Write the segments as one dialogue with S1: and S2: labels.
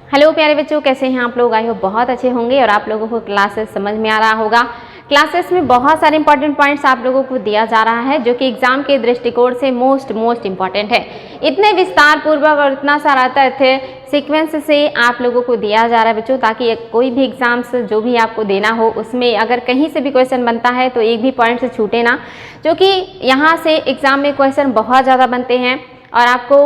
S1: Hello प्यारे बच्चों, कैसे हैं आप लोग? आई होप बहुत अच्छे होंगे और आप लोगों को क्लासेस समझ में आ रहा होगा। क्लासेस में बहुत सारे इंपॉर्टेंट पॉइंट्स आप लोगों को दिया जा रहा है जो कि एग्जाम के दृष्टिकोण से मोस्ट इंपॉर्टेंट है। इतने विस्तार पूर्वक और इतना सारा तथ्य सीक्वेंस से आप लोगों को दिया जा रहा है बच्चों, ताकि कोई भी एग्जाम्स जो भी आपको देना हो उसमें अगर कहीं से भी क्वेश्चन बनता है तो एक भी पॉइंट से छूटे ना, जो कि यहाँ से एग्जाम में क्वेश्चन बहुत ज़्यादा बनते हैं। और आपको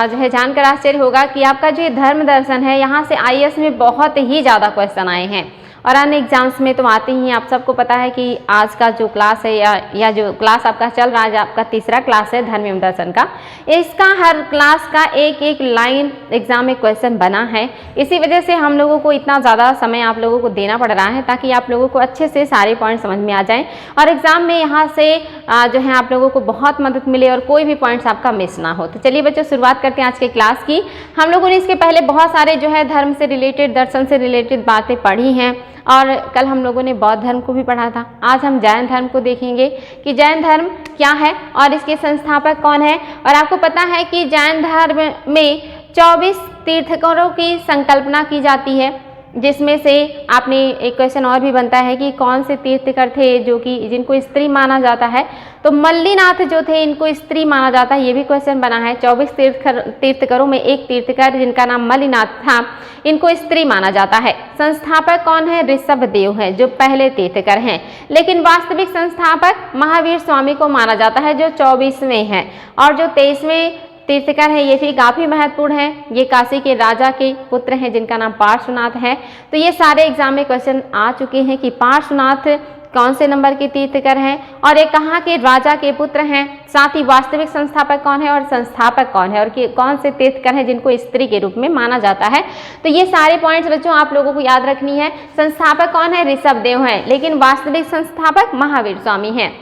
S1: जो है जानकर आश्चर्य होगा कि आपका जो धर्म दर्शन है यहाँ से आईएएस में बहुत ही ज़्यादा क्वेश्चन आए हैं और अन्य एग्जाम्स में तो आते ही। आप सबको पता है कि आज का जो क्लास है या जो क्लास आपका चल रहा है, आपका तीसरा क्लास है धर्म एवं दर्शन का, इसका हर क्लास का एक एक लाइन एग्जाम में क्वेश्चन बना है। इसी वजह से हम लोगों को इतना ज़्यादा समय आप लोगों को देना पड़ रहा है ताकि आप लोगों को अच्छे से सारे पॉइंट समझ में आ जाएँ और एग्जाम में यहाँ से जो है आप लोगों को बहुत मदद मिले और कोई भी पॉइंट्स आपका मिस ना हो। तो चलिए बच्चों, शुरुआत करते हैं आज के क्लास की। हम लोगों ने इसके पहले बहुत सारे जो है धर्म से रिलेटेड, दर्शन से रिलेटेड बातें पढ़ी हैं और कल हम लोगों ने बौद्ध धर्म को भी पढ़ा था। आज हम जैन धर्म को देखेंगे कि जैन धर्म क्या है और इसके संस्थापक कौन है। और आपको पता है कि जैन धर्म में 24 तीर्थंकरों की संकल्पना की जाती है, जिसमें से आपने एक क्वेश्चन और भी बनता है कि कौन से तीर्थंकर थे जो कि जिनको स्त्री माना जाता है। तो मल्लीनाथ जो थे इनको स्त्री माना जाता है, ये भी क्वेश्चन बना है। 24 तीर्थंकरों में एक तीर्थंकर जिनका नाम मल्लीनाथ था, इनको स्त्री माना जाता है। संस्थापक कौन है? ऋषभदेव है जो पहले तीर्थंकर हैं, लेकिन वास्तविक संस्थापक महावीर स्वामी को माना जाता है जो 24वें हैं। और जो 23वें तीर्थंकर है ये भी काफ़ी महत्वपूर्ण है, ये काशी के राजा के पुत्र हैं जिनका नाम पार्श्वनाथ है। तो ये सारे एग्जाम में क्वेश्चन आ चुके हैं कि पार्श्वनाथ कौन से नंबर के तीर्थंकर हैं और ये कहाँ के राजा के पुत्र हैं, साथ ही वास्तविक संस्थापक कौन है और संस्थापक कौन है और कि कौन से तीर्थंकर हैं जिनको स्त्री के रूप में माना जाता है। तो ये सारे पॉइंट्स बच्चों आप लोगों को याद रखनी है। संस्थापक कौन है? ऋषभदेव है, लेकिन वास्तविक संस्थापक महावीर स्वामी हैं।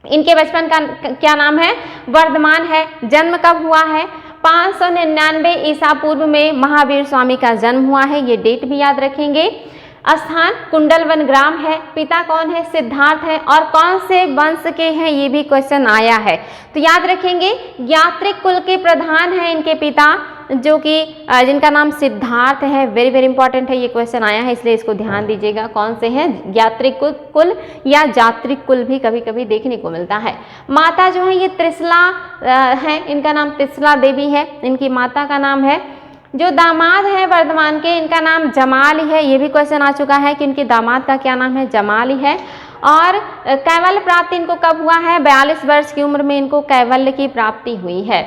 S1: इनके बचपन का क्या नाम है? वर्धमान है। जन्म कब हुआ है? 599 ईसा पूर्व में महावीर स्वामी का जन्म हुआ है, ये डेट भी याद रखेंगे। स्थान कुंडलवन ग्राम है। पिता कौन है? सिद्धार्थ है। और कौन से वंश के हैं, ये भी क्वेश्चन आया है, तो याद रखेंगे। यात्रिक कुल के प्रधान हैं इनके पिता, जो कि जिनका नाम सिद्धार्थ है। वेरी इंपॉर्टेंट है, ये क्वेश्चन आया है इसलिए इसको ध्यान दीजिएगा। कौन से हैं? यात्रिक कुल या जात्रिक कुल भी कभी कभी देखने को मिलता है। माता जो है ये त्रिशला है, इनका नाम त्रिशला देवी है, इनकी माता का नाम है। जो दामाद है वर्धमान के, इनका नाम जमाल है, ये भी क्वेश्चन आ चुका है कि इनके दामाद का क्या नाम है? जमाल है। और कैवल्य प्राप्ति इनको कब हुआ है? 42 वर्ष की उम्र में इनको कैवल्य की प्राप्ति हुई है।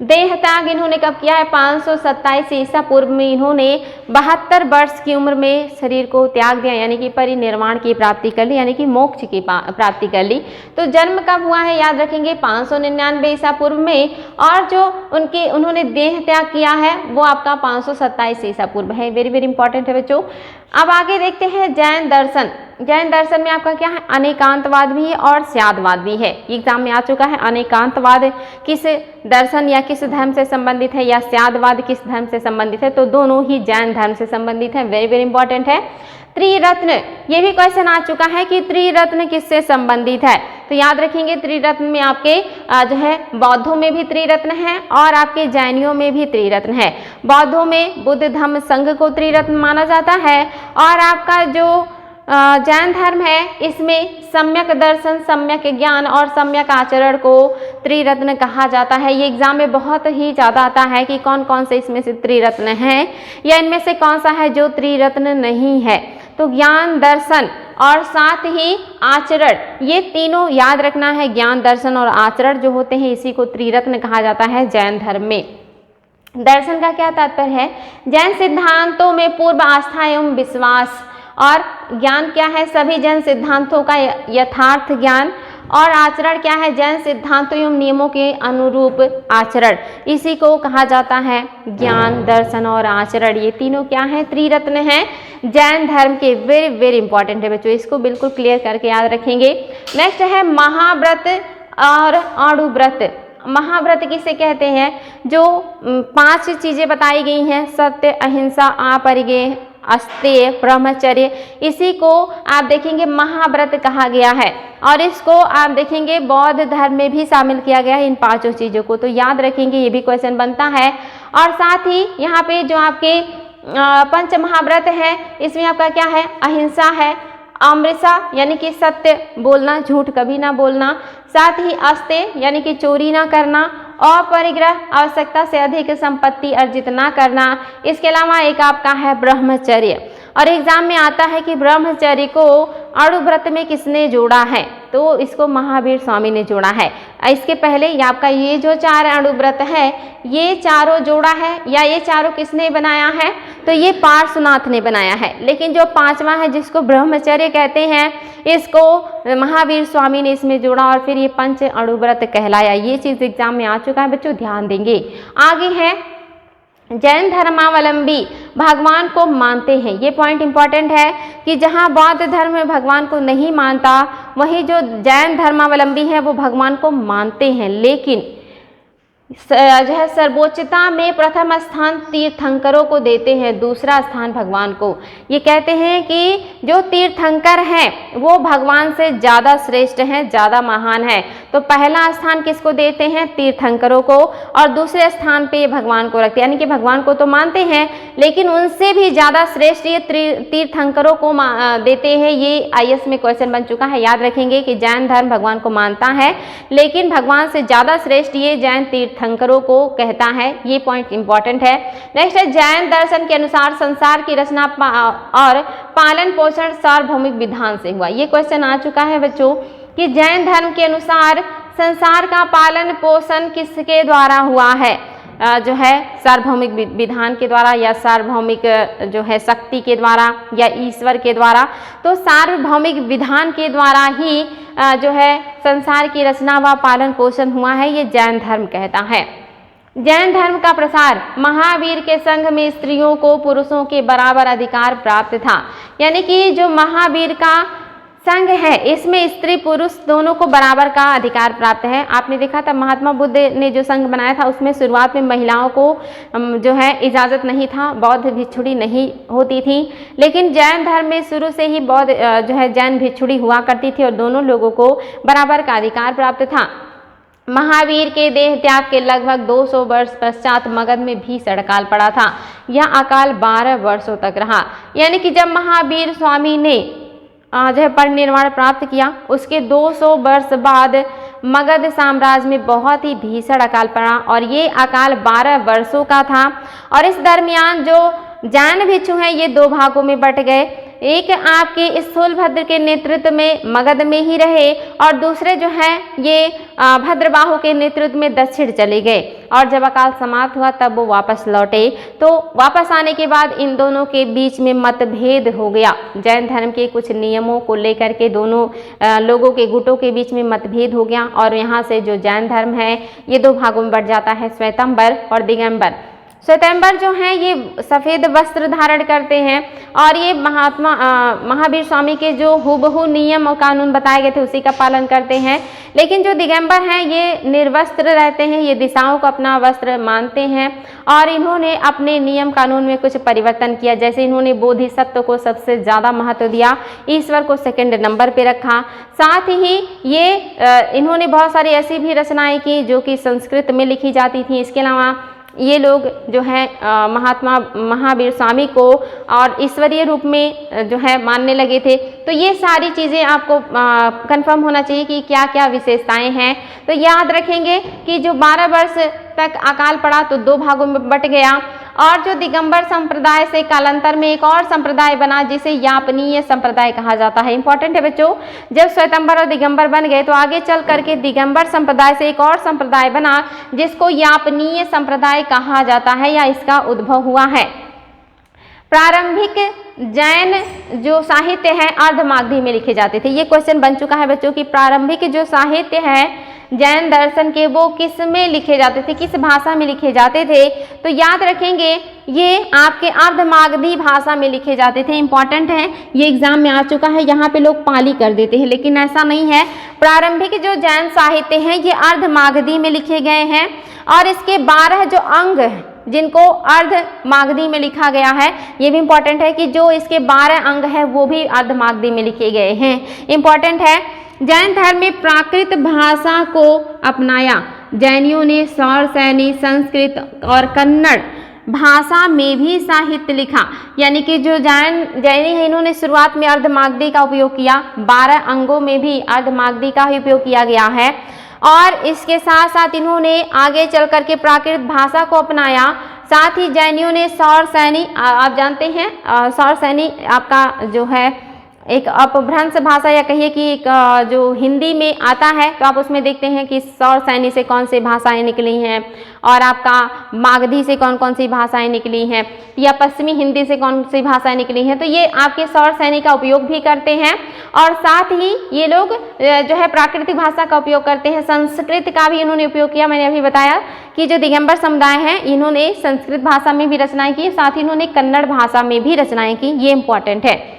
S1: देह त्याग इन्होंने कब किया है? 527 ईसा पूर्व में इन्होंने 72 वर्ष की उम्र में शरीर को त्याग दिया, यानी कि परिनिर्वाण की प्राप्ति कर ली, यानी कि मोक्ष की प्राप्ति कर ली। तो जन्म कब हुआ है? याद रखेंगे 599 ईसा पूर्व में। और जो उन्होंने देह त्याग किया है वो आपका 527 ईसा पूर्व है। वेरी इंपॉर्टेंट है बच्चों। अब आगे देखते हैं जैन दर्शन। जैन दर्शन में आपका क्या है? अनेकांतवाद भी है और स्यादवाद भी है। एग्जाम में आ चुका है। अनेकांतवाद किस दर्शन या किस धर्म से संबंधित है या स्यादवाद किस धर्म से संबंधित है? तो दोनों ही जैन धर्म से संबंधित है। वेरी इंपॉर्टेंट है। त्रिरत्न, ये भी क्वेश्चन आ चुका है कि त्रिरत्न किससे संबंधित है? तो याद रखेंगे त्रिरत्न में आपके जो है बौद्धों में भी त्रिरत्न है और आपके जैनियों में भी त्रिरत्न है। बौद्धों में बुद्ध धम्म संघ को त्रिरत्न माना जाता है और आपका जो जैन धर्म है इसमें सम्यक दर्शन, सम्यक ज्ञान और सम्यक आचरण को त्रिरत्न कहा जाता है। ये एग्जाम में बहुत ही ज़्यादा आता है कि कौन कौन से इसमें से त्रिरत्न हैं या इनमें से कौन सा है जो त्रिरत्न नहीं है। तो ज्ञान, दर्शन और साथ ही आचरण, ये तीनों याद रखना है। ज्ञान, दर्शन और आचरण जो होते हैं इसी को त्रिरत्न कहा जाता है जैन धर्म में। दर्शन का क्या तात्पर्य है? जैन सिद्धांतों में पूर्व आस्था एवं विश्वास। और ज्ञान क्या है? सभी जैन सिद्धांतों का यथार्थ ज्ञान। और आचरण क्या है? जैन सिद्धांतों एवं नियमों के अनुरूप आचरण, इसी को कहा जाता है ज्ञान, दर्शन और आचरण। ये तीनों क्या है? त्रिरत्न हैं जैन धर्म के। वेरी इंपॉर्टेंट है बच्चों, इसको बिल्कुल क्लियर करके याद रखेंगे। नेक्स्ट है महाव्रत और अणुव्रत। महाव्रत किसे कहते हैं? जो 5 चीजें बताई गई हैं, सत्य, अहिंसा, अपरिग्रह, अस्तेय, ब्रह्मचर्य, इसी को आप देखेंगे महाव्रत कहा गया है। और इसको आप देखेंगे बौद्ध धर्म में भी शामिल किया गया है इन 5 चीज़ों को, तो याद रखेंगे, ये भी क्वेश्चन बनता है। और साथ ही यहाँ पे जो आपके पंच महाव्रत है, इसमें आपका क्या है, अहिंसा है, अमृता यानी कि सत्य बोलना, झूठ कभी ना बोलना, साथ ही अस्तेय यानी कि चोरी ना करना, अपरिग्रह आवश्यकता से अधिक संपत्ति अर्जित ना करना। इसके अलावा एक आपका है ब्रह्मचर्य। और एग्जाम में आता है कि ब्रह्मचर्य को अणुव्रत में किसने जोड़ा है, तो इसको महावीर स्वामी ने जोड़ा है। इसके पहले ये आपका ये जो 4 अणुव्रत है ये चारों जोड़ा है या ये चारों किसने बनाया है, तो ये पार्श्वनाथ ने बनाया है। लेकिन जो 5वां है जिसको ब्रह्मचर्य कहते हैं, इसको महावीर स्वामी ने इसमें जोड़ा और फिर ये पंच अणुव्रत कहलाया। ये चीज़ एग्जाम में आ चुका है बच्चों, ध्यान देंगे। आगे है जैन धर्मावलंबी भगवान को मानते हैं। ये पॉइंट इंपॉर्टेंट है कि जहाँ बौद्ध धर्म में भगवान को नहीं मानता, वहीं जो जैन धर्मावलंबी है वो भगवान को मानते हैं, लेकिन जो है सर्वोच्चता में प्रथम स्थान तीर्थंकरों को देते हैं, दूसरा स्थान भगवान को। ये कहते हैं कि जो तीर्थंकर हैं वो भगवान से ज़्यादा श्रेष्ठ हैं, ज़्यादा महान है। तो पहला स्थान किसको देते हैं, तीर्थंकरों को, और दूसरे स्थान पे भगवान को रखते हैं। यानी कि भगवान को तो मानते हैं लेकिन उनसे भी ज़्यादा श्रेष्ठ ये तीर्थंकरों को देते हैं। ये IAS में क्वेश्चन बन चुका है, याद रखेंगे कि जैन धर्म भगवान को मानता है लेकिन भगवान से ज़्यादा श्रेष्ठ ये जैन तीर्थंकरों को कहता है। ये पॉइंट इंपॉर्टेंट है। नेक्स्ट है जैन दर्शन के अनुसार संसार की रचना और पालन पोषण सार्वभौमिक विधान से हुआ। ये क्वेश्चन आ चुका है बच्चों कि जैन धर्म के अनुसार संसार का पालन पोषण किसके द्वारा हुआ है, जो है सार्वभौमिक विधान के द्वारा या सार्वभौमिक जो है शक्ति के द्वारा या ईश्वर के द्वारा। तो सार्वभौमिक विधान के द्वारा ही जो है संसार की रचना व पालन पोषण हुआ है, ये जैन धर्म कहता है। जैन धर्म का प्रसार महावीर के संघ में स्त्रियों को पुरुषों के बराबर अधिकार प्राप्त था। यानी कि जो महावीर का संघ है इसमें स्त्री पुरुष दोनों को बराबर का अधिकार प्राप्त है। आपने देखा था महात्मा बुद्ध ने जो संघ बनाया था उसमें शुरुआत में महिलाओं को जो है इजाज़त नहीं था, बौद्ध भिक्षुणी नहीं होती थी, लेकिन जैन धर्म में शुरू से ही बौद्ध जो है जैन भिक्षुणी हुआ करती थी और दोनों लोगों को बराबर का अधिकार प्राप्त था। महावीर के देह त्याग के लगभग 200 वर्ष पश्चात मगध में भीषण अकाल पड़ा था। यह अकाल 12 वर्षों तक रहा। यानी कि जब महावीर स्वामी ने जो है परिनिर्वाण प्राप्त किया उसके 200 वर्ष बाद मगध साम्राज्य में बहुत ही भीषण अकाल पड़ा और ये अकाल 12 वर्षों का था। और इस दरमियान जो जैन भिक्षु हैं ये 2 भागों में बट गए। एक आपके स्थूलभद्र के नेतृत्व में मगध में ही रहे और दूसरे जो है ये भद्रबाहु के नेतृत्व में दक्षिण चले गए। और जब अकाल समाप्त हुआ तब वो वापस लौटे। तो वापस आने के बाद इन दोनों के बीच में मतभेद हो गया। जैन धर्म के कुछ नियमों को लेकर के दोनों लोगों के गुटों के बीच में मतभेद हो गया और यहाँ से जो जैन धर्म है ये 2 भागों में बढ़ जाता है, श्वेतांबर और दिगंबर। श्वेतांबर जो हैं ये सफ़ेद वस्त्र धारण करते हैं और ये महावीर स्वामी के जो हुबहू नियम और कानून बताए गए थे उसी का पालन करते हैं। लेकिन जो दिगंबर हैं ये निर्वस्त्र रहते हैं, ये दिशाओं को अपना वस्त्र मानते हैं और इन्होंने अपने नियम कानून में कुछ परिवर्तन किया। जैसे इन्होंने बोधिसत्व को सबसे ज़्यादा महत्व दिया, ईश्वर को सेकंड नंबर पे रखा। साथ ही ये इन्होंने बहुत सारी ऐसी भी रचनाएँ की जो कि संस्कृत में लिखी जाती थी। इसके अलावा ये लोग जो है महावीर स्वामी को और ईश्वरीय रूप में जो है मानने लगे थे। तो ये सारी चीज़ें आपको कंफर्म होना चाहिए कि क्या क्या विशेषताएं हैं। तो याद रखेंगे कि जो 12 वर्ष तक अकाल पड़ा तो 2 भागों में बट गया और जो दिगंबर संप्रदाय से कालांतर में एक और संप्रदाय बना जिसे यापनीय संप्रदाय कहा जाता है। इंपॉर्टेंट है बच्चों, जब श्वेतांबर और दिगंबर बन गए तो आगे चल करके दिगंबर संप्रदाय से एक और संप्रदाय बना जिसको यापनीय संप्रदाय कहा जाता है या इसका उद्भव हुआ है। प्रारंभिक जैन जो साहित्य है अर्धमागधी में लिखे जाते थे। ये क्वेश्चन बन चुका है बच्चों कि प्रारंभिक जो साहित्य है जैन दर्शन के वो किस में लिखे जाते थे, किस भाषा में लिखे जाते थे। तो याद रखेंगे ये आपके अर्धमागधी भाषा में लिखे जाते थे। इंपॉर्टेंट है, ये एग्जाम में आ चुका है। यहाँ पे लोग पाली कर देते हैं लेकिन ऐसा नहीं है। प्रारंभिक जो जैन साहित्य हैं ये अर्धमागधी में लिखे गए हैं और इसके 12 जो अंग हैं जिनको अर्धमागधी में लिखा गया है, ये भी इंपॉर्टेंट है कि जो इसके 12 अंग हैं वो भी अर्धमागधी में लिखे गए हैं। इंपॉर्टेंट है, जैन धर्म में प्राकृत भाषा को अपनाया। जैनियों ने सौर सैनी, संस्कृत और कन्नड़ भाषा में भी साहित्य लिखा। यानी कि जो जैनी है इन्होंने शुरुआत में अर्धमागधी का उपयोग किया, 12 अंगों में भी अर्धमागधी का ही उपयोग किया गया है। और इसके साथ साथ इन्होंने आगे चल करके प्राकृत भाषा को अपनाया। साथ ही जैनियों ने सौर सैनी, आप जानते हैं सौर सैनी आपका जो है एक अपभ्रंश भाषा या कहिए कि एक जो हिंदी में आता है, तो आप उसमें देखते हैं कि सौर सैनी से कौन सी भाषाएं निकली हैं और आपका मागधी से कौन कौन सी भाषाएं निकली हैं या पश्चिमी हिंदी से कौन सी भाषाएं निकली हैं। तो ये आपके सौर सैनी का उपयोग भी करते हैं और साथ ही ये लोग जो है प्राकृतिक भाषा का उपयोग करते हैं। संस्कृत का भी इन्होंने उपयोग किया। मैंने अभी बताया कि जो दिगंबर समुदाय हैं इन्होंने संस्कृत भाषा में भी रचनाएं की, साथ ही इन्होंने कन्नड़ भाषा में भी रचनाएं की। ये इंपॉर्टेंट है।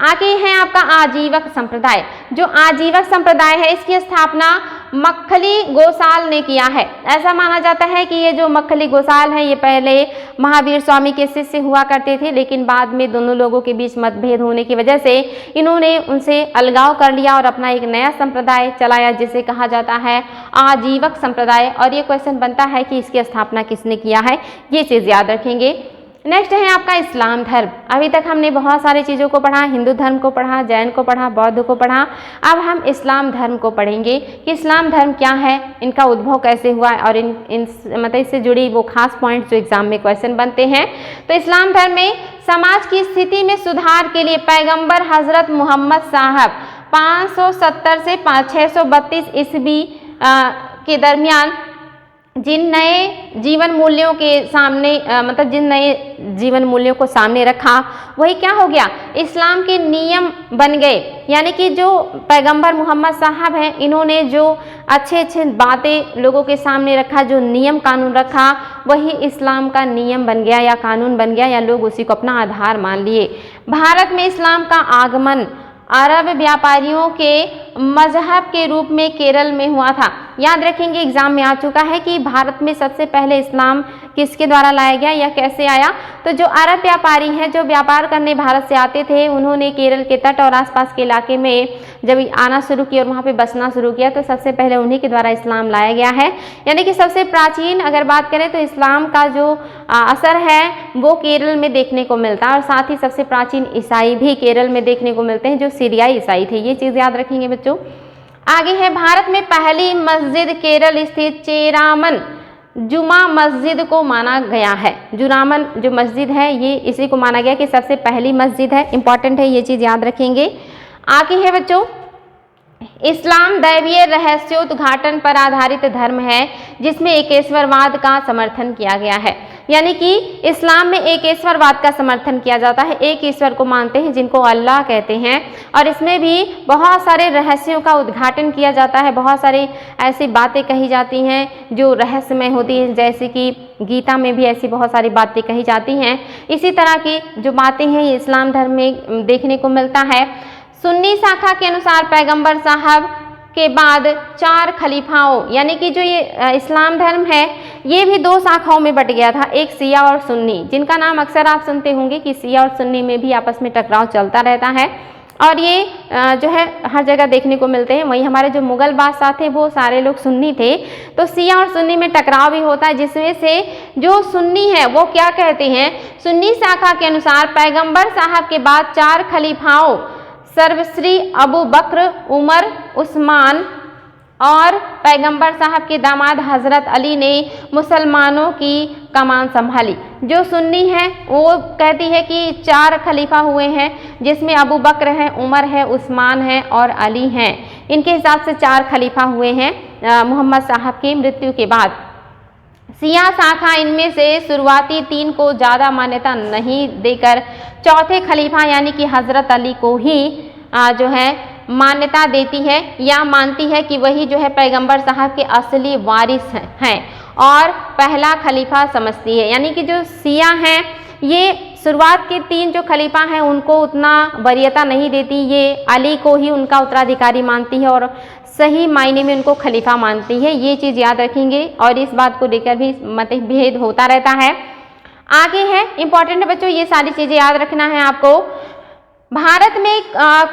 S1: आगे है आपका आजीवक संप्रदाय। जो आजीवक संप्रदाय है इसकी स्थापना मक्खली गोसाल ने किया है। ऐसा माना जाता है कि ये जो मक्खली गोसाल हैं ये पहले महावीर स्वामी के शिष्य हुआ करते थे, लेकिन बाद में दोनों लोगों के बीच मतभेद होने की वजह से इन्होंने उनसे अलगाव कर लिया और अपना एक नया संप्रदाय चलाया जिसे कहा जाता है आजीवक संप्रदाय। और ये क्वेश्चन बनता है कि इसकी स्थापना किसने किया है, ये चीज़ याद रखेंगे। नेक्स्ट है आपका इस्लाम धर्म। अभी तक हमने बहुत सारी चीज़ों को पढ़ा, हिंदू धर्म को पढ़ा, जैन को पढ़ा, बौद्ध को पढ़ा। अब हम इस्लाम धर्म को पढ़ेंगे कि इस्लाम धर्म क्या है, इनका उद्भव कैसे हुआ और मतलब इससे जुड़ी वो खास पॉइंट्स जो एग्जाम में क्वेश्चन बनते हैं। तो इस्लाम धर्म में समाज की स्थिति में सुधार के लिए पैगम्बर हजरत मोहम्मद साहब 570 से 632 ईस्वी के दरमियान जिन नए जीवन मूल्यों के सामने मतलब जिन नए जीवन मूल्यों को सामने रखा वही क्या हो गया, इस्लाम के नियम बन गए। यानी कि जो पैगंबर मोहम्मद साहब हैं इन्होंने जो अच्छे अच्छे बातें लोगों के सामने रखा, जो नियम कानून रखा, वही इस्लाम का नियम बन गया या कानून बन गया या लोग उसी को अपना आधार मान लिए। भारत में इस्लाम का आगमन अरब व्यापारियों के मजहब के रूप में केरल में हुआ था। याद रखेंगे एग्जाम में आ चुका है कि भारत में सबसे पहले इस्लाम किसके द्वारा लाया गया या कैसे आया। तो जो अरब व्यापारी हैं जो व्यापार करने भारत से आते थे, उन्होंने केरल के तट और आसपास के इलाके में जब आना शुरू किया और वहाँ पे बसना शुरू किया तो सबसे पहले उन्हीं के द्वारा इस्लाम लाया गया है। यानी कि सबसे प्राचीन अगर बात करें तो इस्लाम का जो असर है वो केरल में देखने को मिलता है और साथ ही सबसे प्राचीन ईसाई भी केरल में देखने को मिलते हैं जो सीरियाई ईसाई थे। ये चीज़ याद रखेंगे बच्चों। आगे है भारत में पहली मस्जिद केरल स्थित चेरामन जुमा मस्जिद को माना गया है। जुरामन जो मस्जिद है ये इसी को माना गया कि सबसे पहली मस्जिद है। इंपॉर्टेंट है, ये चीज़ याद रखेंगे। आगे है बच्चों, इस्लाम दैवीय रहस्योद्घाटन पर आधारित धर्म है जिसमें एकेश्वरवाद का समर्थन किया गया है। यानी कि इस्लाम में एकेश्वरवाद का समर्थन किया जाता है, एक ईश्वर को मानते हैं जिनको अल्लाह कहते हैं और इसमें भी बहुत सारे रहस्यों का उद्घाटन किया जाता है। बहुत सारी ऐसी बातें कही जाती हैं जो रहस्यमय होती हैं, जैसे कि गीता में भी ऐसी बहुत सारी बातें कही जाती हैं। इसी तरह की जो बातें हैं ये इस्लाम धर्म में देखने को मिलता है। सुन्नी शाखा के अनुसार पैगंबर साहब के बाद 4 खलीफाओं, यानी कि जो ये इस्लाम धर्म है ये भी 2 शाखाओं में बट गया था, एक शिया और सुन्नी, जिनका नाम अक्सर आप सुनते होंगे कि शिया और सुन्नी में भी आपस में टकराव चलता रहता है और ये जो है हर जगह देखने को मिलते हैं। वहीं हमारे जो मुगल बादशाह थे वो सारे लोग सुन्नी थे, तो शिया और सुन्नी में टकराव भी होता है, जिसमें से जो सुन्नी है वो क्या कहते हैं, सुन्नी शाखा के अनुसार पैगंबर साहब के बाद 4 खलीफाओं सर्वश्री अबू बक्र, उमर, उस्मान और पैगंबर साहब के दामाद हजरत अली ने मुसलमानों की कमान संभाली। जो सुन्नी है वो कहती है कि 4 खलीफा हुए हैं जिसमें अबू बक्र है, उमर है, उस्मान है और अली हैं। इनके हिसाब से 4 खलीफा हुए हैं मोहम्मद साहब की मृत्यु के बाद। शिया शाखा इनमें से शुरुआती 3 को ज़्यादा मान्यता नहीं देकर चौथे खलीफा यानी कि हजरत अली को ही जो है मान्यता देती है या मानती है कि वही जो है पैगंबर साहब के असली वारिस हैं और पहला खलीफा समझती है। यानी कि जो शिया हैं ये शुरुआत के 3 जो खलीफा हैं उनको उतना वरीयता नहीं देती, ये अली को ही उनका उत्तराधिकारी मानती है और सही मायने में उनको खलीफा मानती है। ये चीज़ याद रखेंगे और इस बात को लेकर भी मतभेद होता रहता है। आगे है इंपॉर्टेंट है बच्चों, ये सारी चीज़ें याद रखना है आपको। भारत में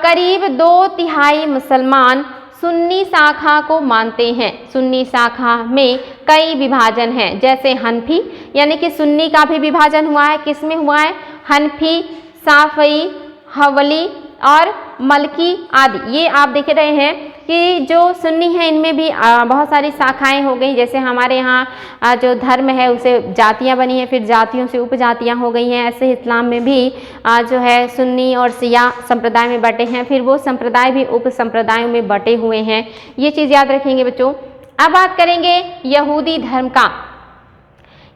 S1: करीब 2/3 मुसलमान सुन्नी शाखा को मानते हैं। सुन्नी शाखा में कई विभाजन हैं, जैसे हनफी यानी कि सुन्नी का भी विभाजन हुआ है। किस में हुआ है? हनफी, साफई, हवली और मलकी आदि। ये आप देख रहे हैं कि जो सुन्नी है इनमें भी बहुत सारी शाखाएं हो गई। जैसे हमारे यहाँ जो धर्म है उसे जातियां बनी हैं, फिर जातियों से उपजातियां हो गई हैं। ऐसे इस्लाम में भी जो है सुन्नी और शिया संप्रदाय में बटे हैं, फिर वो संप्रदाय भी उप संप्रदायों में बटे हुए हैं। ये चीज़ याद रखेंगे बच्चों। अब बात करेंगे यहूदी धर्म का।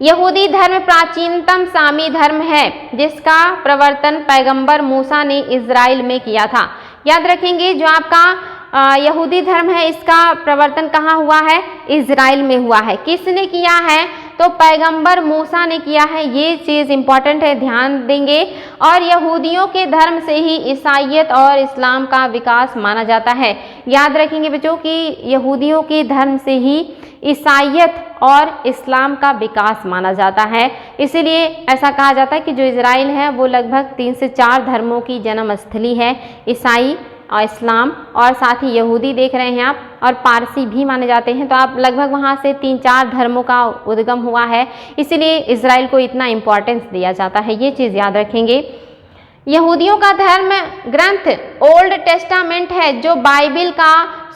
S1: यहूदी धर्म प्राचीनतम सामी धर्म है जिसका प्रवर्तन पैगंबर मूसा ने इज़राइल में किया था। याद रखेंगे जो आपका यहूदी धर्म है इसका प्रवर्तन कहाँ हुआ है? इज़राइल में हुआ है। किसने किया है? तो पैगंबर मूसा ने किया है। ये चीज़ इंपॉर्टेंट है, ध्यान देंगे। और यहूदियों के धर्म से ही ईसाईयत और इस्लाम का विकास माना जाता है। याद रखेंगे बच्चों कि यहूदियों के धर्म से ही ईसाईयत और इस्लाम का विकास माना जाता है। इसीलिए ऐसा कहा जाता है कि जो इज़राइल है वो लगभग 3 से 4 धर्मों की जन्मस्थली है। ईसाई और इस्लाम और साथ ही यहूदी देख रहे हैं आप, और पारसी भी माने जाते हैं। तो आप लगभग वहाँ से 3-4 धर्मों का उद्गम हुआ है, इसीलिए इज़राइल को इतना इम्पोर्टेंस दिया जाता है। ये चीज़ याद रखेंगे। यहूदियों का धर्म ग्रंथ ओल्ड टेस्टामेंट है जो बाइबिल का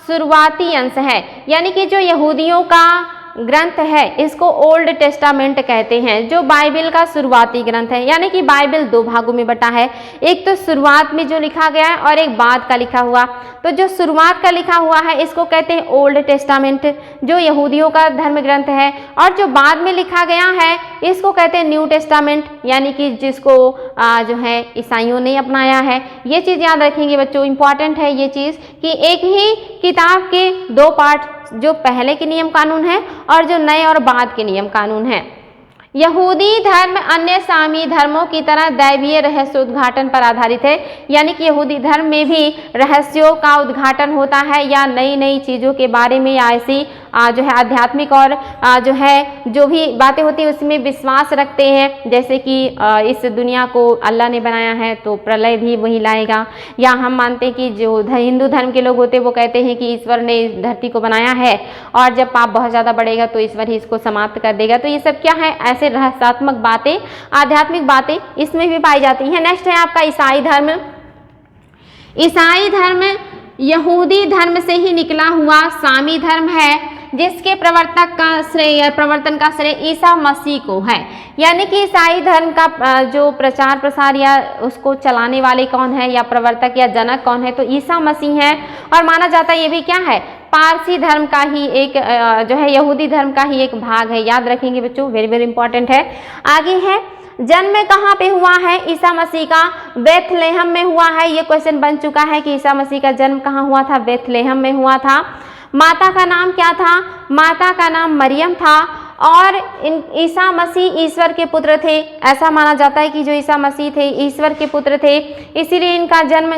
S1: शुरुआती अंश है। यानी कि जो यहूदियों का ग्रंथ है इसको ओल्ड टेस्टामेंट कहते हैं, जो बाइबिल का शुरुआती ग्रंथ है। यानी कि बाइबिल 2 भागों में बटा है, एक तो शुरुआत में जो लिखा गया है और एक बाद का लिखा हुआ। तो जो शुरुआत का लिखा हुआ है इसको कहते हैं ओल्ड टेस्टामेंट, जो यहूदियों का धर्म ग्रंथ है। और जो बाद में लिखा गया है इसको कहते हैं न्यू टेस्टामेंट, यानी कि जिसको जो है ईसाइयों ने अपनाया है। ये चीज़ याद रखेंगे बच्चों, इंपॉर्टेंट है ये चीज़ कि एक ही किताब के 2 पार्ट, जो पहले के नियम कानून है और जो नए और बाद के नियम कानून है। यहूदी धर्म अन्य सामी धर्मों की तरह दैवीय रहस्योद्घाटन पर आधारित है। यानी कि यहूदी धर्म में भी रहस्यों का उद्घाटन होता है या नई नई चीज़ों के बारे में या ऐसी जो है आध्यात्मिक और जो है जो भी बातें होती हैं उसमें विश्वास रखते हैं। जैसे कि इस दुनिया को अल्लाह ने बनाया है तो प्रलय भी वही लाएगा, या हम मानते हैं कि जो हिंदू धर्म के लोग होते हैं वो कहते हैं कि ईश्वर ने इस धरती को बनाया है और जब पाप बहुत ज़्यादा बढ़ेगा तो ईश्वर ही इसको समाप्त कर देगा। तो ये सब क्या है? ऐसे रहस्यात्मक बातें, आध्यात्मिक बातें इसमें भी पाई जाती हैं। नेक्स्ट है आपका ईसाई धर्म। ईसाई धर्म यहूदी धर्म से ही निकला हुआ सामी धर्म है जिसके प्रवर्तन का श्रेय ईसा मसीह को है। यानी कि ईसाई धर्म का जो प्रचार प्रसार या उसको चलाने वाले कौन है या प्रवर्तक या जनक कौन है? तो ईसा मसीह है। और माना जाता है ये भी क्या है? पारसी धर्म का ही एक जो है यहूदी धर्म का ही एक भाग है। याद रखेंगे बच्चों, वेरी वेरी इंपॉर्टेंट है। आगे है जन्म कहाँ पे हुआ है ईसा मसीह का? बेथलेहम में हुआ है। ये क्वेश्चन बन चुका है कि ईसा मसीह का जन्म कहाँ हुआ था? बेथलेहम में हुआ था। माता का नाम क्या था? माता का नाम मरियम था। और ईसा मसीह ईश्वर के पुत्र थे। ऐसा माना जाता है कि जो ईसा मसीह थे ईश्वर के पुत्र थे, इसीलिए इनका जन्म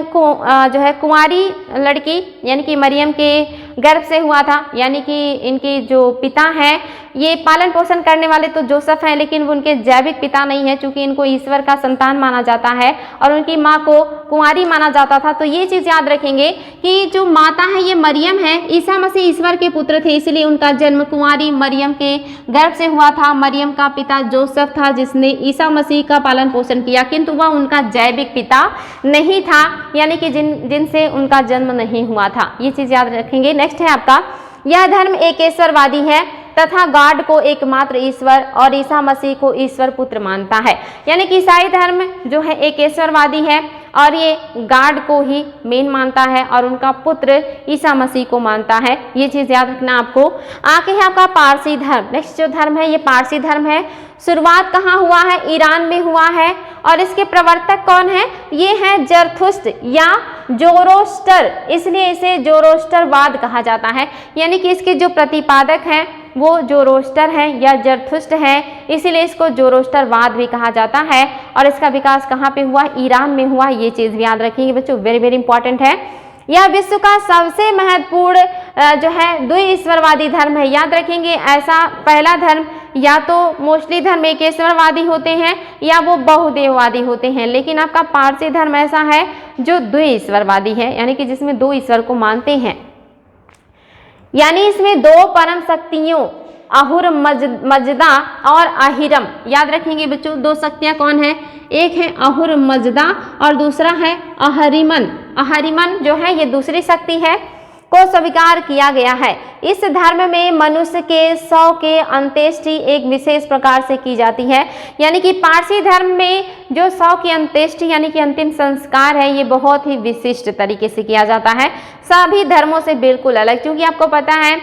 S1: जो है कुंवारी लड़की यानी कि मरियम के गर्भ से हुआ था। यानी कि इनके जो पिता हैं ये पालन पोषण करने वाले तो जोसेफ हैं, लेकिन वो उनके जैविक पिता नहीं है, चूंकि इनको ईश्वर का संतान माना जाता है और उनकी माँ को कुंवारी माना जाता था। तो ये चीज़ याद रखेंगे कि जो माता है ये मरियम है। ईसा मसीह ईश्वर के पुत्र थे, इसलिए उनका जन्म कुंवारी मरियम के गर्भ से हुआ था। मरियम का पिता जोसेफ था जिसने ईसा मसीह का पालन पोषण किया, किंतु वह उनका जैविक पिता नहीं था, यानी कि जिनसे उनका जन्म नहीं हुआ था। ये चीज़ याद रखेंगे। नेक्स्ट है आपका, यह धर्म एकेश्वरवादी है तथा गॉड को एकमात्र ईश्वर और ईसा मसीह को ईश्वर पुत्र मानता है। यानी कि ईसाई धर्म जो है एकेश्वरवादी है और ये गॉड को ही मेन मानता है और उनका पुत्र ईसा मसीह को मानता है। ये चीज़ याद रखना आपको। आगे है आपका पारसी धर्म। नेक्स्ट जो धर्म है ये पारसी धर्म है। शुरुआत कहाँ हुआ है? ईरान में हुआ है। और इसके प्रवर्तक कौन है? ये है जरथुस्त्र या जोरोस्टर, इसलिए इसे जोरोस्टरवाद कहा जाता है। यानी कि इसके जो प्रतिपादक हैं वो जोरोस्टर हैं या जरथुस्त्र हैं, इसीलिए इसको जोरोस्टरवाद भी कहा जाता है। और इसका विकास कहाँ पे हुआ? ईरान में हुआ। ये चीज़ भी याद रखिएगा बच्चों, वेरी वेरी इंपॉर्टेंट है। यह विश्व का सबसे महत्वपूर्ण जो है द्विईश्वरवादी धर्म है। याद रखेंगे ऐसा पहला धर्म या तो मोस्टली धर्म एकेश्वरवादी होते हैं या वो बहुदेववादी होते हैं, लेकिन आपका पारसी धर्म ऐसा है जो द्विईश्वरवादी है, यानी कि जिसमें 2 ईश्वर को मानते हैं। यानी इसमें 2 परम शक्तियों अहुर मजदा और अहिरम। याद रखेंगे बच्चों, दो शक्तियां कौन है, एक है अहुर मजदा और दूसरा है अहरिमन। अहरिमन जो है ये दूसरी शक्ति है को स्वीकार किया गया है। इस धर्म में मनुष्य के शव के अंत्येष्टि एक विशेष प्रकार से की जाती है, यानी कि पारसी धर्म में जो शव की अंत्येष्टि यानी कि अंतिम संस्कार है ये बहुत ही विशिष्ट तरीके से किया जाता है, सभी धर्मों से बिल्कुल अलग। क्योंकि आपको पता है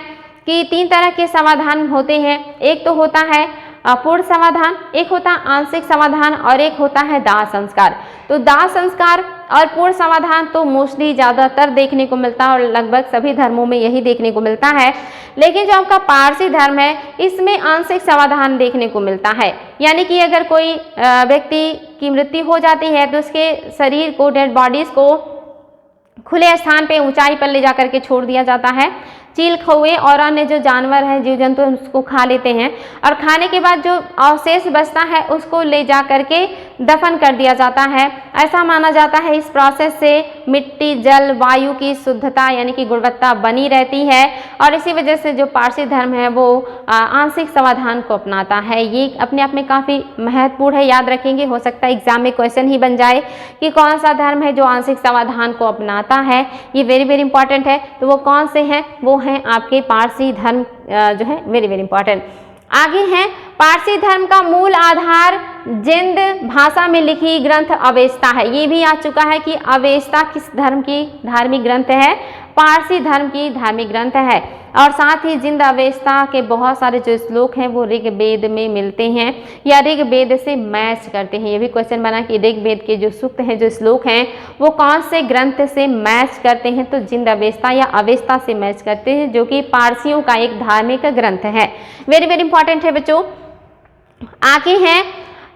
S1: कि 3 तरह के समाधान होते हैं, एक तो होता है पूर्ण समाधान, एक होता है आंशिक समाधान और एक होता है दाह संस्कार। तो दाह संस्कार और पूर्ण समाधान तो मोस्टली ज़्यादातर देखने को मिलता है और लगभग सभी धर्मों में यही देखने को मिलता है। लेकिन जो आपका पारसी धर्म है इसमें आंशिक समाधान देखने को मिलता है, यानी कि अगर कोई व्यक्ति की मृत्यु हो जाती है तो उसके शरीर को, डेड बॉडीज को खुले स्थान पे ऊंचाई पर ले जाकर के छोड़ दिया जाता है। चील, कौवे और अन्य जो जानवर हैं, जीव जंतु उसको खा लेते हैं और खाने के बाद जो अवशेष बचता है उसको ले जा करके दफन कर दिया जाता है। ऐसा माना जाता है इस प्रोसेस से मिट्टी, जल, वायु की शुद्धता यानी कि गुणवत्ता बनी रहती है और इसी वजह से जो पारसी धर्म है वो आंशिक समाधान को अपनाता है। ये अपने आप में काफ़ी महत्वपूर्ण है, याद रखेंगे। हो सकता है एग्जाम में क्वेश्चन ही बन जाए कि कौन सा धर्म है जो आंशिक समाधान को अपनाता है, ये वेरी वेरी इंपॉर्टेंट है। तो वो कौन से हैं, वो हैं आपके पारसी धर्म जो है, वेरी वेरी इंपॉर्टेंट। आगे हैं पारसी धर्म का मूल आधार जिंद भाषा में लिखी ग्रंथ अवेस्ता है। ये भी आ चुका है कि अवेस्ता किस धर्म की धार्मिक ग्रंथ है, पारसी धर्म की धार्मिक ग्रंथ है। और साथ ही जिंद अवेस्ता के बहुत सारे जो श्लोक हैं वो ऋग्वेद में मिलते हैं या ऋग्वेद से मैच करते हैं। ये भी क्वेश्चन बना कि ऋग्वेद के जो सूक्त हैं, जो श्लोक हैं वो कौन से ग्रंथ से मैच करते हैं, तो जिंद अवेस्ता या अवेस्ता से मैच करते हैं, जो कि पारसियों का एक धार्मिक ग्रंथ है। वेरी वेरी इंपॉर्टेंट है बच्चों। आगे है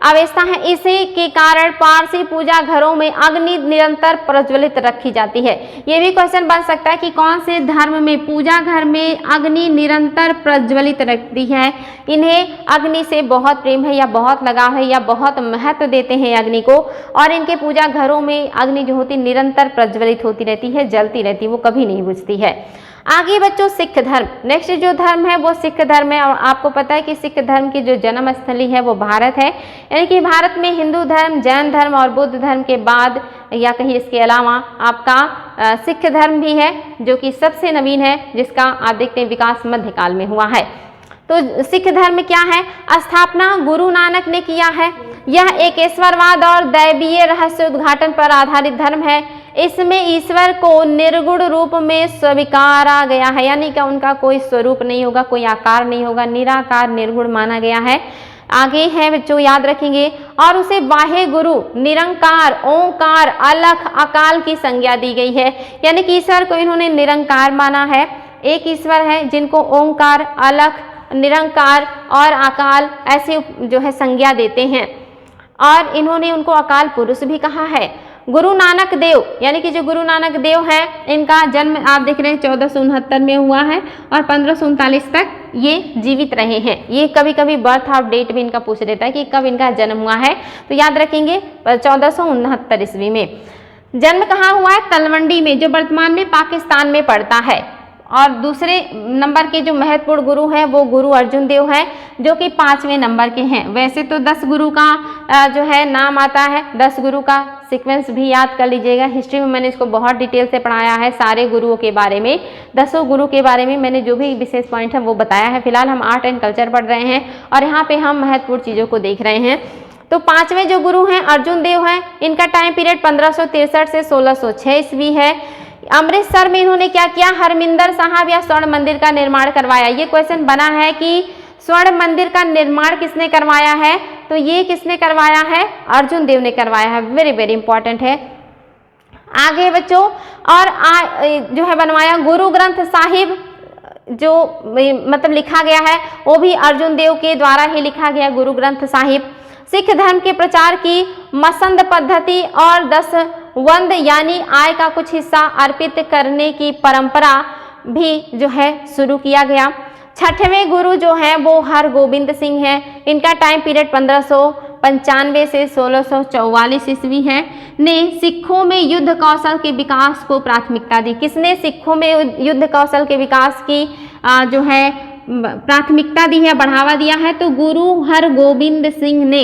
S1: अवेस्ता है, इसी के कारण पारसी पूजा घरों में अग्नि निरंतर प्रज्वलित रखी जाती है। ये भी क्वेश्चन बन सकता है कि कौन से धर्म में पूजा घर में अग्नि निरंतर प्रज्वलित रखती है। इन्हें अग्नि से बहुत प्रेम है या बहुत लगाव है या बहुत महत्व देते हैं अग्नि को, और इनके पूजा घरों में अग्नि जो होती निरंतर प्रज्वलित होती रहती है, जलती रहती है, वो कभी नहीं बुझती है। आगे बच्चों सिख धर्म, नेक्स्ट जो धर्म है वो सिख धर्म है। और आपको पता है कि सिख धर्म की जो जन्म स्थली है वो भारत है, यानी कि भारत में हिंदू धर्म, जैन धर्म और बुद्ध धर्म के बाद या कहीं इसके अलावा आपका सिख धर्म भी है, जो कि सबसे नवीन है, जिसका आप देखते हैं विकास मध्यकाल में हुआ है। तो सिख धर्म क्या है, स्थापना गुरु नानक ने किया है। यह एक ईश्वरवाद और दैवीय रहस्य उद्घाटन पर आधारित धर्म है। इसमें ईश्वर को निर्गुण रूप में स्वीकारा गया है, यानी कि उनका कोई स्वरूप नहीं होगा, कोई आकार नहीं होगा, निराकार निर्गुण माना गया है। आगे है बच्चों, याद रखेंगे, और उसे बाह्य गुरु, निरंकार, ओंकार, अलख, अकाल की संज्ञा दी गई है, यानी कि ईश्वर को इन्होंने निरंकार माना है। एक ईश्वर है जिनको ओंकार, अलख, निरंकार और अकाल ऐसे जो है संज्ञा देते हैं, और इन्होंने उनको अकाल पुरुष भी कहा है। गुरु नानक देव, यानी कि जो गुरु नानक देव हैं, इनका जन्म आप देख रहे हैं 1469 में हुआ है और 1539 तक ये जीवित रहे हैं। ये कभी कभी बर्थ और डेट भी इनका पूछ देता है कि कब इनका जन्म हुआ है, तो याद रखेंगे 1469 ईस्वी में। जन्म कहाँ हुआ है, तलवंडी में, जो वर्तमान में पाकिस्तान में पड़ता है। और दूसरे नंबर के जो महत्वपूर्ण गुरु हैं वो गुरु अर्जुन देव हैं, जो कि 5वें नंबर के हैं। वैसे तो 10 गुरु का जो है नाम आता है, 10 गुरु का सीक्वेंस भी याद कर लीजिएगा। हिस्ट्री में मैंने इसको बहुत डिटेल से पढ़ाया है, सारे गुरुओं के बारे में, 10 गुरु के बारे में मैंने जो भी विशेष पॉइंट है वो बताया है। फिलहाल हम आर्ट एंड कल्चर पढ़ रहे हैं और यहाँ पे हम महत्वपूर्ण चीज़ों को देख रहे हैं। तो 5वें जो गुरु हैं अर्जुन देव हैं, इनका टाइम पीरियड 1563 से 1606 ईस्वी है। अमृतसर में इन्होंने क्या किया, हरमिंदर साहब या स्वर्ण मंदिर का निर्माण करवाया। ये क्वेश्चन बना है कि स्वर्ण मंदिर का निर्माण किसने करवाया है, तो ये किसने करवाया है, अर्जुन देव ने करवाया है। वेरी वेरी इंपॉर्टेंट है। आगे बच्चों, और जो है बनवाया गुरु ग्रंथ साहिब, जो मतलब लिखा गया है वो भी अर्जुन देव के द्वारा ही लिखा गया गुरु ग्रंथ साहिब। सिख धर्म के प्रचार की मसंद पद्धति और 10 वंद यानी आय का कुछ हिस्सा अर्पित करने की परंपरा भी जो है शुरू किया गया। 6वें गुरु जो हैं वो हरगोबिंद सिंह हैं। इनका टाइम पीरियड 1595 से 1644 ईस्वी है। ने सिखों में युद्ध कौशल के विकास को प्राथमिकता दी। किसने सिखों में युद्ध कौशल के विकास की जो है प्राथमिकता दी है, बढ़ावा दिया है? तो गुरु हरगोबिंद सिंह ने।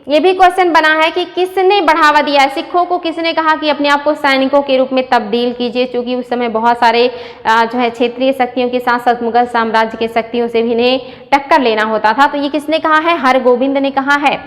S1: ये भी क्वेश्चन बना है कि किसने बढ़ावा दिया है, सिखों को किसने कहा कि अपने आप को सैनिकों के रूप में तब्दील कीजिए, क्योंकि उस समय बहुत सारे जो है क्षेत्रीय शक्तियों के साथ साथ मुगल साम्राज्य के शक्तियों से भी इन्हें टक्कर लेना होता था। तो ये किसने कहा है? हरगोबिंद ने कहा है।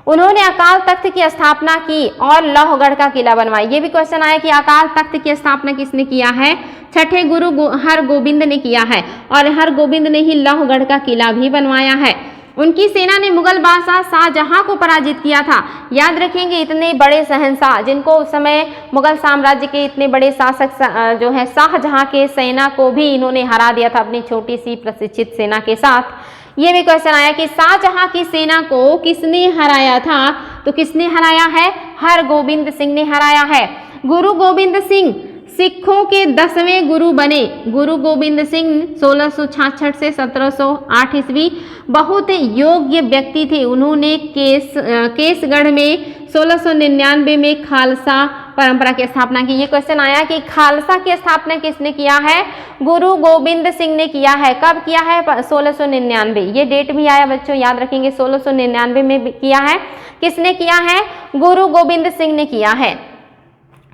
S1: उन्होंने अकाल तख्त की स्थापना की और लौहगढ़ का किला बनवाया। ये भी क्वेश्चन आया कि अकाल तख्त की स्थापना किसने किया है? छठे गुरु हरगोबिंद ने किया है, और हरगोबिंद ने ही लौहगढ़ का किला भी बनवाया है। उनकी सेना ने मुगल बादशाह शाहजहां को पराजित किया था। याद रखेंगे, इतने बड़े शहंशाह जिनको उस समय मुगल साम्राज्य के इतने बड़े शासक जो है शाहजहां के सेना को भी इन्होंने हरा दिया था अपनी छोटी सी प्रशिक्षित सेना के साथ। ये भी क्वेश्चन आया कि शाहजहां की सेना को किसने हराया था? तो किसने हराया है? हरगोबिंद सिंह ने हराया है। गुरु गोबिंद सिंह सिखों के 10वें गुरु बने। गुरु गोबिंद सिंह 1666 से 1708 ईस्वी बहुत योग्य व्यक्ति थे। उन्होंने केसगढ़ में 1699 में खालसा परंपरा की स्थापना की। ये क्वेश्चन आया कि खालसा की स्थापना किसने किया है? गुरु गोबिंद सिंह ने किया है। कब किया है? 1699। ये डेट भी आया बच्चों, याद रखेंगे, 1699 में किया है। किसने किया है? गुरु गोबिंद सिंह ने किया है।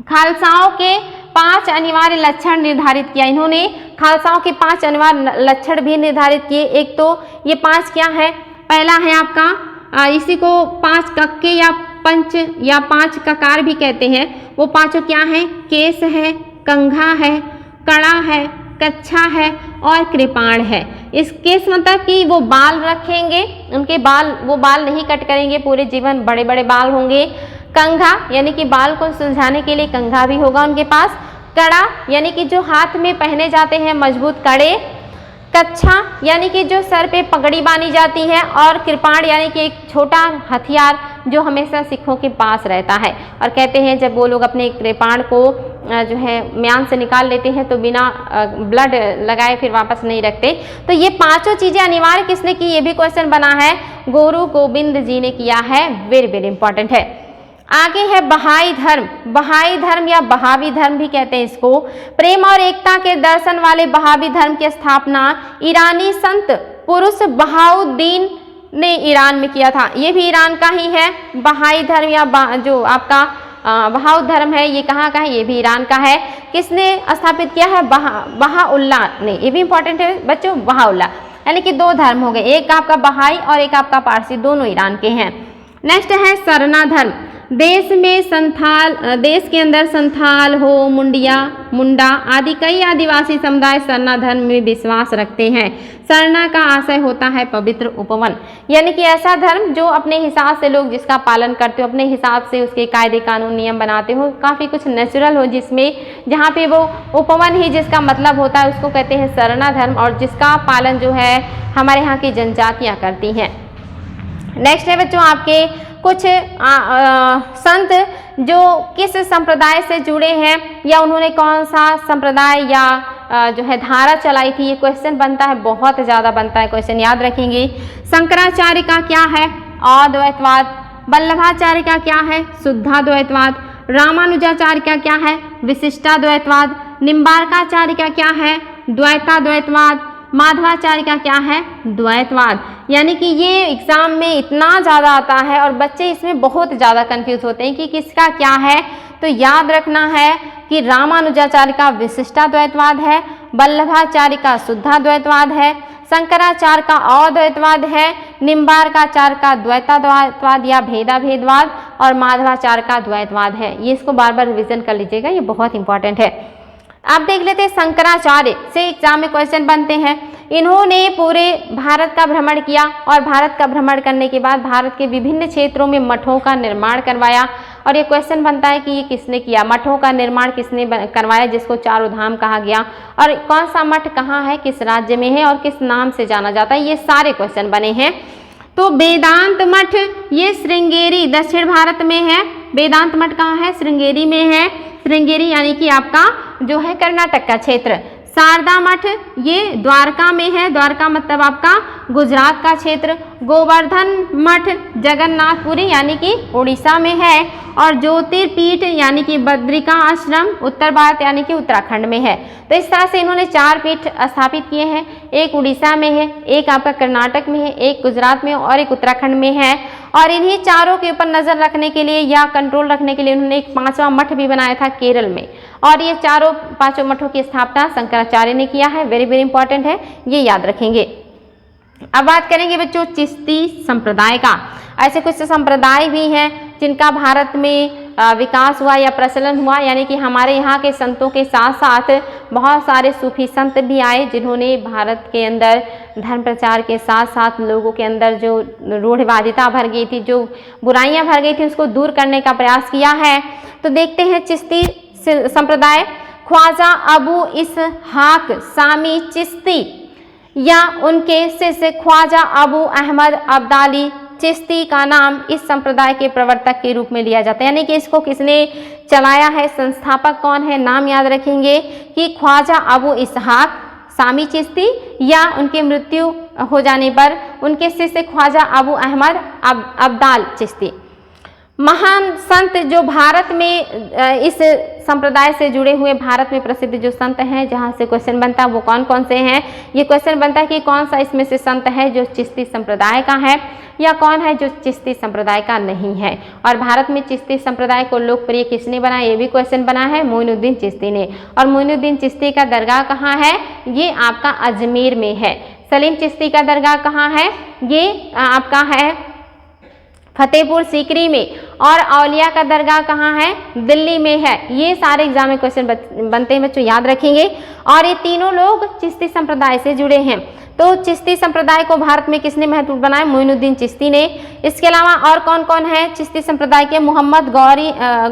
S1: खालसाओं के 5 अनिवार्य लक्षण निर्धारित किया। इन्होंने खालसाओं के 5 अनिवार्य लक्षण भी निर्धारित किए। एक तो ये 5 क्या है? पहला है आपका, इसी को 5 कक्के या पंच या 5 ककार भी कहते हैं। वो पांचों क्या है? केस है, कंघा है, कड़ा है, कच्छा है और कृपाण है। इस केस मतलब कि वो बाल रखेंगे, उनके बाल, वो बाल नहीं कट करेंगे पूरे जीवन, बड़े बड़े बाल होंगे। कंघा यानी कि बाल को सुलझाने के लिए कंघा भी होगा उनके पास। कड़ा यानी कि जो हाथ में पहने जाते हैं मजबूत कड़े। कच्छा यानी कि जो सर पे पगड़ी बांधी जाती है। और कृपाण यानी कि एक छोटा हथियार जो हमेशा सिखों के पास रहता है। और कहते हैं जब वो लोग अपने कृपाण को जो है म्यान से निकाल लेते हैं तो बिना ब्लड लगाए फिर वापस नहीं रखते। तो ये 5 चीजें अनिवार्य किसने की? ये भी क्वेश्चन बना है, गुरु गोबिंद जी ने किया है। वेरी वेरी इंपॉर्टेंट है। आगे है बहाई धर्म। बहाई धर्म या बहावी धर्म भी कहते हैं इसको। प्रेम और एकता के दर्शन वाले बहावी धर्म की स्थापना ईरानी संत पुरुष बहाउद्दीन ने ईरान में किया था। ये भी ईरान का ही है। बहाई धर्म या जो आपका बहाउद धर्म है, ये कहाँ का है? ये भी ईरान का है। किसने स्थापित किया है? बहाउल्लाह ने। ये भी इंपॉर्टेंट है बच्चों, बहाउल्लाह यानी कि 2 धर्म हो गए, एक आपका बहाई और एक आपका पारसी, दोनों ईरान के हैं। नेक्स्ट है सरना धर्म। देश के अंदर संथाल हो, मुंडा आदि कई आदिवासी समुदाय सरना धर्म में विश्वास रखते हैं। सरना का आशय होता है पवित्र उपवन, यानी कि ऐसा धर्म जो अपने हिसाब से लोग जिसका पालन करते हो, अपने हिसाब से उसके कायदे कानून नियम बनाते हो, काफ़ी कुछ नेचुरल हो, जिसमें जहाँ पे वो उपवन ही जिसका मतलब होता है उसको कहते हैं सरना धर्म, और जिसका पालन जो है हमारे यहाँ की जनजातियाँ करती हैं। नेक्स्ट है बच्चों आपके कुछ संत जो किस संप्रदाय से जुड़े हैं या उन्होंने कौन सा संप्रदाय या जो है धारा चलाई थी। ये क्वेश्चन बनता है, बहुत ज़्यादा बनता है क्वेश्चन, याद रखेंगे। शंकराचार्य का क्या है? अद्वैतवाद। वल्लभाचार्य का क्या है? शुद्धाद्वैतवाद। रामानुजाचार्य का क्या है? विशिष्टाद्वैतवाद। निम्बार्काचार्य का क्या है? द्वैताद्वैतवाद। माधवाचार्य का क्या है? द्वैतवाद। यानी कि ये एग्जाम में इतना ज़्यादा आता है और बच्चे इसमें बहुत ज़्यादा कंफ्यूज होते हैं कि किसका क्या है। तो याद रखना है कि रामानुजाचार्य का विशिष्टाद्वैतवाद है, वल्लभाचार्य का शुद्धाद्वैतवाद है, शंकराचार्य का अद्वैतवाद है, निम्बार्काचार्य का द्वैताद्वैतवाद या भेदाभेदवाद, और माधवाचार्य का द्वैतवाद है। ये इसको बार बार रिविजन कर लीजिएगा, ये बहुत इंपॉर्टेंट है। आप देख लेते हैं शंकराचार्य से एग्जाम में क्वेश्चन बनते हैं। इन्होंने पूरे भारत का भ्रमण किया और भारत का भ्रमण करने के बाद भारत के विभिन्न क्षेत्रों में मठों का निर्माण करवाया। और ये क्वेश्चन बनता है कि ये किसने किया, मठों का निर्माण किसने करवाया, जिसको चारों धाम कहा गया, और कौन सा मठ कहाँ है, किस राज्य में है और किस नाम से जाना जाता है। ये सारे क्वेश्चन बने हैं। तो वेदांत मठ ये श्रृंगेरी दक्षिण भारत में है। वेदांत मठ कहाँ है? श्रृंगेरी में है। श्रृंगेरी यानी कि आपका जो है कर्नाटक का क्षेत्र। शारदा मठ ये द्वारका में है। द्वारका मतलब आपका गुजरात का क्षेत्र, गोवर्धन मठ जगन्नाथपुरी यानी कि उड़ीसा में है, और ज्योतिर्पीठ यानी कि बद्रिका आश्रम उत्तर भारत यानी कि उत्तराखंड में है। तो इस तरह से इन्होंने 4 पीठ स्थापित किए हैं, एक उड़ीसा में है, एक आपका कर्नाटक में है, एक गुजरात में और एक उत्तराखंड में है। और इन्हीं चारों के ऊपर नज़र रखने के लिए या कंट्रोल रखने के लिए उन्होंने एक 5वां मठ भी बनाया था केरल में, और ये चारों 5 मठों की स्थापना शंकराचार्य ने किया है। वेरी वेरी इंपॉर्टेंट है, ये याद रखेंगे। अब बात करेंगे बच्चों चिश्ती संप्रदाय का। ऐसे कुछ संप्रदाय भी हैं जिनका भारत में विकास हुआ या प्रचलन हुआ, यानी कि हमारे यहाँ के संतों के साथ साथ बहुत सारे सूफी संत भी आए जिन्होंने भारत के अंदर धर्म प्रचार के साथ साथ लोगों के अंदर जो रूढ़िवादिता भर गई थी, जो बुराइयां भर गई थी, उसको दूर करने का प्रयास किया है। तो देखते हैं चिश्ती संप्रदाय। ख्वाजा अबू इसहाक सामी चिश्ती या उनके शिष्य ख्वाजा अबू अहमद अब्दाली चिश्ती का नाम इस संप्रदाय के प्रवर्तक के रूप में लिया जाता है, यानी कि इसको किसने चलाया है, संस्थापक कौन है, नाम याद रखेंगे कि ख्वाजा अबू इसहाक सामी चिश्ती या उनकी मृत्यु हो जाने पर उनके शिष्य ख्वाजा अबू अहमद अब्दाल चिश्ती। महान संत जो भारत में इस संप्रदाय से जुड़े हुए भारत में प्रसिद्ध जो संत हैं, जहाँ से क्वेश्चन बनता है वो कौन कौन से हैं। ये क्वेश्चन बनता है कि कौन सा इसमें से संत है जो चिश्ती संप्रदाय का है या कौन है जो चिश्ती संप्रदाय का नहीं है। और भारत में चिश्ती संप्रदाय को लोकप्रिय किसने बनाया, ये भी क्वेश्चन बना है, मोइनुद्दीन चिश्ती ने। और मोइनुद्दीन चिश्ती का दरगाह कहाँ है, ये आपका अजमेर में है। सलीम चिश्ती का दरगाह कहाँ है, ये आपका है फतेहपुर सीकरी में। और औलिया का दरगाह कहाँ है, दिल्ली में है। ये सारे एग्जाम में क्वेश्चन बनते हैं बच्चों, याद रखेंगे। और ये तीनों लोग चिश्ती संप्रदाय से जुड़े हैं। तो चिश्ती संप्रदाय को भारत में किसने महत्वपूर्ण बनाया, मोइनुद्दीन चिश्ती ने। इसके अलावा और कौन कौन है चिश्ती संप्रदाय के, मोहम्मद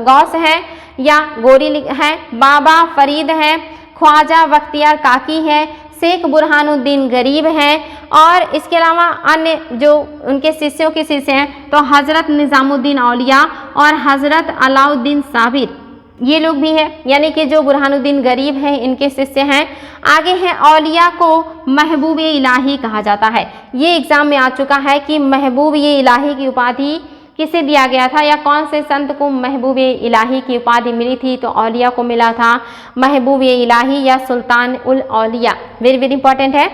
S1: गौस हैं या गोरी हैं, बाबा फरीद हैं, ख्वाजा बख्तियार काकी है, शेख बुरहानुद्दीन गरीब हैं। और इसके अलावा अन्य जो उनके शिष्यों के शिष्य हैं तो हज़रत निज़ामुद्दीन औलिया और हज़रत अलाउद्दीन साबिर, ये लोग भी हैं, यानी कि जो बुरहानुद्दीन गरीब हैं इनके शिष्य हैं। आगे हैं औलिया को महबूब इलाही कहा जाता है। ये एग्जाम में आ चुका है कि महबूब इलाही की उपाधि किसे दिया गया था या कौन से संत को महबूब इलाही की उपाधि मिली थी, तो औलिया को मिला था महबूब इलाही या सुल्तान उल औलिया। वेरी वेरी इंपॉर्टेंट है।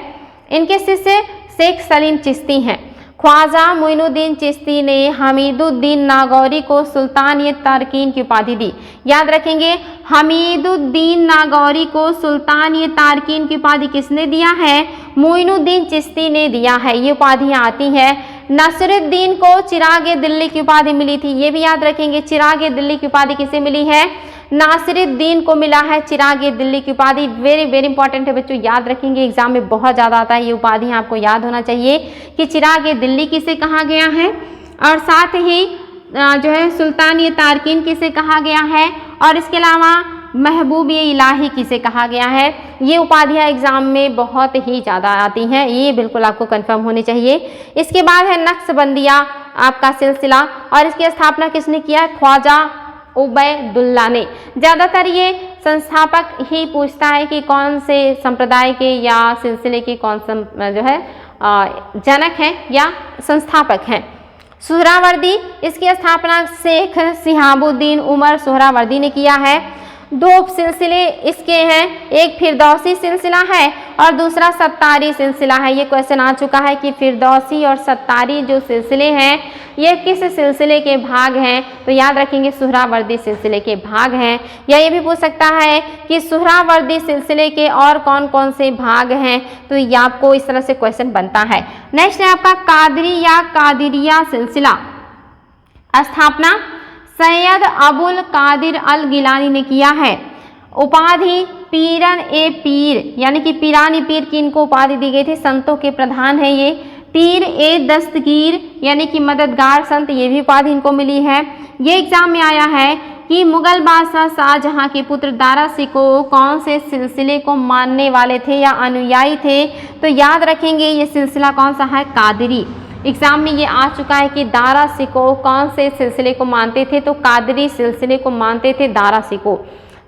S1: इनके शिष्य शेख सलीम चिश्ती हैं। ख्वाजा मोइनुद्दीन चिश्ती ने हमीदुद्दीन नागौरी को सुल्तान ये तारकीन की उपाधि दी। याद रखेंगे, हमीदुद्दीन नागौरी को सुल्तान ये तारकीन की उपाधि किसने दिया है, मोइनुद्दीन चिश्ती ने दिया है। ये उपाधियाँ आती हैं। नसरुद्दीन को चिरागे दिल्ली की उपाधि मिली थी, ये भी याद रखेंगे। चिरागे दिल्ली की उपाधि किसे मिली है, नासिरुद्दीन को मिला है चिरागे दिल्ली की उपाधि। वेरी वेरी इंपॉर्टेंट है बच्चों, याद रखेंगे, एग्जाम में बहुत ज़्यादा आता है ये उपाधियाँ, आपको याद होना चाहिए कि चिरागे दिल्ली किसे कहा गया है, और साथ ही जो है सुल्तान ये तारकीन किसे कहा गया है, और इसके अलावा महबूब ये इलाही किसे कहा गया है। ये उपाधियाँ एग्जाम में बहुत ही ज़्यादा आती हैं, ये बिल्कुल आपको कंफर्म होनी चाहिए। इसके बाद है नक्शबंदिया आपका सिलसिला, और इसकी स्थापना किसने किया है, ख्वाजा उबैदुल्ला ने। ज़्यादातर ये संस्थापक ही पूछता है कि कौन से संप्रदाय के या सिलसिले के कौन जो है जनक हैं या संस्थापक हैं। सुहरावर्दी, इसकी स्थापना शेख सिहाबुद्दीन उमर सुहरावर्दी ने किया है। 2 सिलसिले इसके हैं, एक फिरदौसी सिलसिला है और दूसरा सत्तारी सिलसिला है। ये क्वेश्चन आ चुका है कि फिरदौसी और सत्तारी जो सिलसिले हैं ये किस सिलसिले के भाग हैं, तो याद रखेंगे सुहरावर्दी सिलसिले के भाग हैं। या ये भी पूछ सकता है कि सुहरावर्दी सिलसिले के और कौन कौन से भाग हैं, तो ये आपको इस तरह से क्वेश्चन बनता है। नेक्स्ट है आपका कादरी या कादिरिया सिलसिला। स्थापना सैयद अबुल कादिर अल गिलानी ने किया है। उपाधि पीरन ए पीर, यानी कि पीरानी पीर की इनको उपाधि दी गई थी, संतों के प्रधान है ये। पीर ए दस्तगीर, यानी कि मददगार संत, ये भी उपाधि इनको मिली है। ये एग्जाम में आया है कि मुगल बादशाह शाहजहां के पुत्र दारा शिकोह कौन से सिलसिले को मानने वाले थे या अनुयायी थे, तो याद रखेंगे ये सिलसिला कौन सा है, कादरी। एग्जाम में ये आ चुका है कि दारा शिकोह कौन से सिलसिले को मानते थे, तो कादरी सिलसिले को मानते थे दारा शिकोह।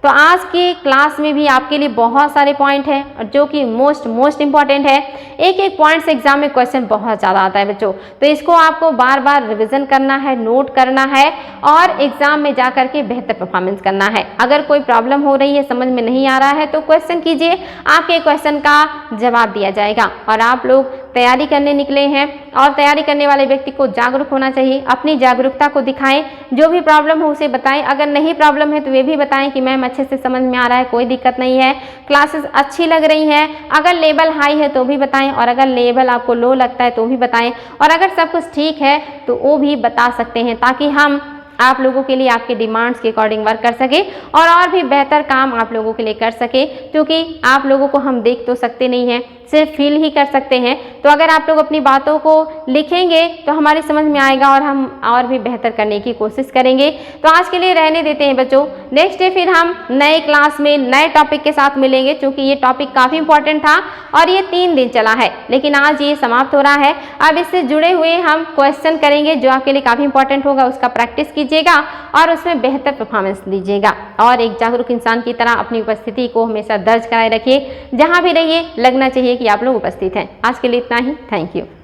S1: तो आज की क्लास में भी आपके लिए बहुत सारे पॉइंट हैं जो कि मोस्ट इंपॉर्टेंट है। एक एक पॉइंट से एग्जाम में क्वेश्चन बहुत ज़्यादा आता है बच्चों, तो इसको आपको बार बार रिविजन करना है, नोट करना है और एग्जाम में जा करके बेहतर परफॉर्मेंस करना है। अगर कोई प्रॉब्लम हो रही है, समझ में नहीं आ रहा है तो क्वेश्चन कीजिए, आपके क्वेश्चन का जवाब दिया जाएगा। और आप लोग तैयारी करने निकले हैं और तैयारी करने वाले व्यक्ति को जागरूक होना चाहिए, अपनी जागरूकता को दिखाएं, जो भी प्रॉब्लम हो उसे बताएं। अगर नहीं प्रॉब्लम है तो ये भी बताएं कि मैम अच्छे से समझ में आ रहा है, कोई दिक्कत नहीं है, क्लासेस अच्छी लग रही हैं। अगर लेवल हाई है तो भी बताएं और अगर लेवल आपको लो लगता है तो भी बताएं, और अगर सब कुछ ठीक है तो वो भी बता सकते हैं, ताकि हम आप लोगों के लिए आपके डिमांड्स के अकॉर्डिंग वर्क कर सके और भी बेहतर काम आप लोगों के लिए कर सके। क्योंकि आप लोगों को हम देख तो सकते नहीं हैं, सिर्फ फील ही कर सकते हैं। तो अगर आप लोग अपनी बातों को लिखेंगे तो हमारी समझ में आएगा और हम और भी बेहतर करने की कोशिश करेंगे। तो आज के लिए रहने देते हैं बच्चों, नेक्स्ट डे फिर हम नए क्लास में नए टॉपिक के साथ मिलेंगे, क्योंकि ये टॉपिक काफ़ी इंपॉर्टेंट था और ये 3 दिन चला है, लेकिन आज ये समाप्त हो रहा है। अब इससे जुड़े हुए हम क्वेश्चन करेंगे जो आपके लिए काफ़ी इंपॉर्टेंट होगा, उसका प्रैक्टिस कीजिएगा और उसमें बेहतर परफॉर्मेंस दीजिएगा। और एक जागरूक इंसान की तरह अपनी उपस्थिति को हमेशा दर्ज कराए रखिए, जहाँ भी रहिए लगना चाहिए कि आप लोग उपस्थित हैं। आज के लिए इतना ही, थैंक यू।